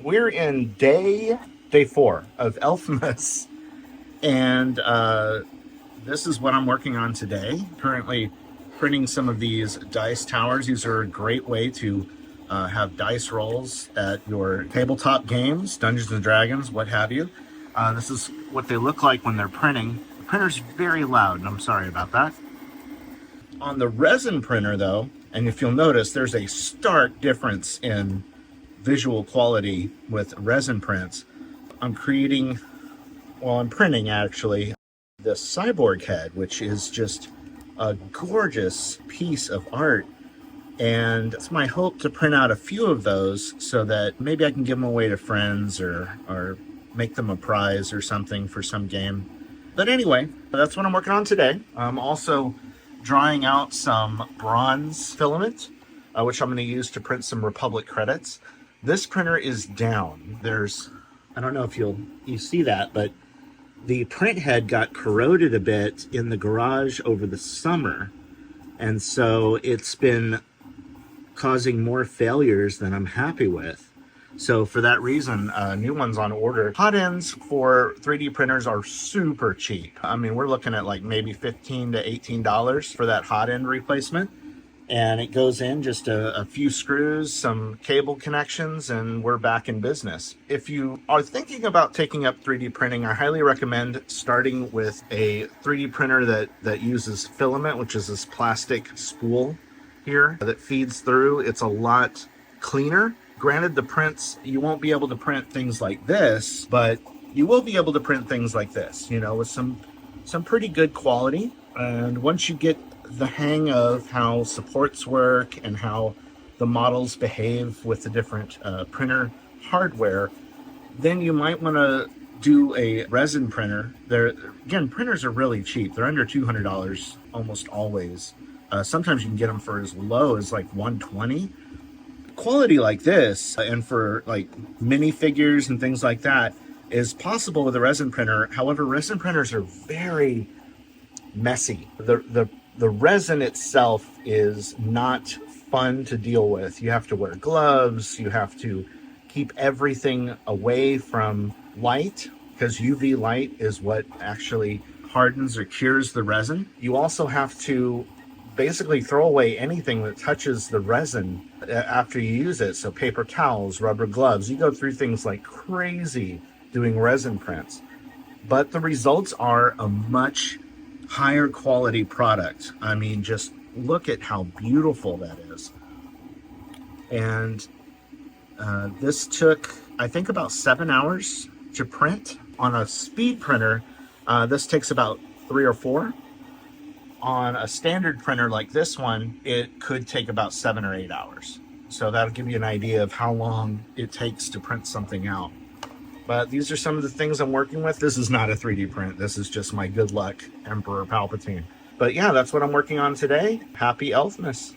we're in day 4 of Elfmas, and this is what I'm working on today. Currently printing some of these dice towers. These are a great way to have dice rolls at your tabletop games, Dungeons and Dragons, what have you. This is what they look like when they're printing. The printer's very loud, and I'm sorry about that. On the resin printer, though, and if you'll notice, there's a stark difference in visual quality with resin prints. I'm printing actually this cyborg head, which is just a gorgeous piece of art. And it's my hope to print out a few of those so that maybe I can give them away to friends or make them a prize or something for some game. But anyway, that's what I'm working on today. I'm also drawing out some bronze filament, which I'm going to use to print some Republic credits. This printer is down. I don't know if you see that, but the print head got corroded a bit in the garage over the summer. And so it's been causing more failures than I'm happy with. So for that reason, new one's on order. Hot ends for 3D printers are super cheap. I mean, we're looking at like maybe $15 to $18 for that hot end replacement. And it goes in just a few screws, some cable connections, and we're back in business. If you are thinking about taking up 3D printing, I highly recommend starting with a 3D printer that uses filament, which is this plastic spool here that feeds through. It's a lot cleaner. Granted, the prints, you won't be able to print things like this, but you will be able to print things like this, with some pretty good quality. And once you get the hang of how supports work and how the models behave with the different printer hardware, then you might want to do a resin printer. Again, printers are really cheap. They're under $200 almost always. Sometimes you can get them for as low as like $120. Quality like this, and for like minifigures and things like that, is possible with a resin printer. However, resin printers are very messy. The resin itself is not fun to deal with. You have to wear gloves. You have to keep everything away from light, because UV light is what actually hardens or cures the resin. You also have to basically throw away anything that touches the resin after you use it. So paper towels, rubber gloves, you go through things like crazy doing resin prints. But the results are a much higher quality product. I mean, just look at how beautiful that is. And this took, I think, about 7 hours to print. On a speed printer, this takes about 3 or 4. On a standard printer like this one, it could take about 7 or 8 hours. So that'll give you an idea of how long it takes to print something out. But these are some of the things I'm working with. This is not a 3D print. This is just my good luck Emperor Palpatine. But yeah, that's what I'm working on today. Happy Elfmas.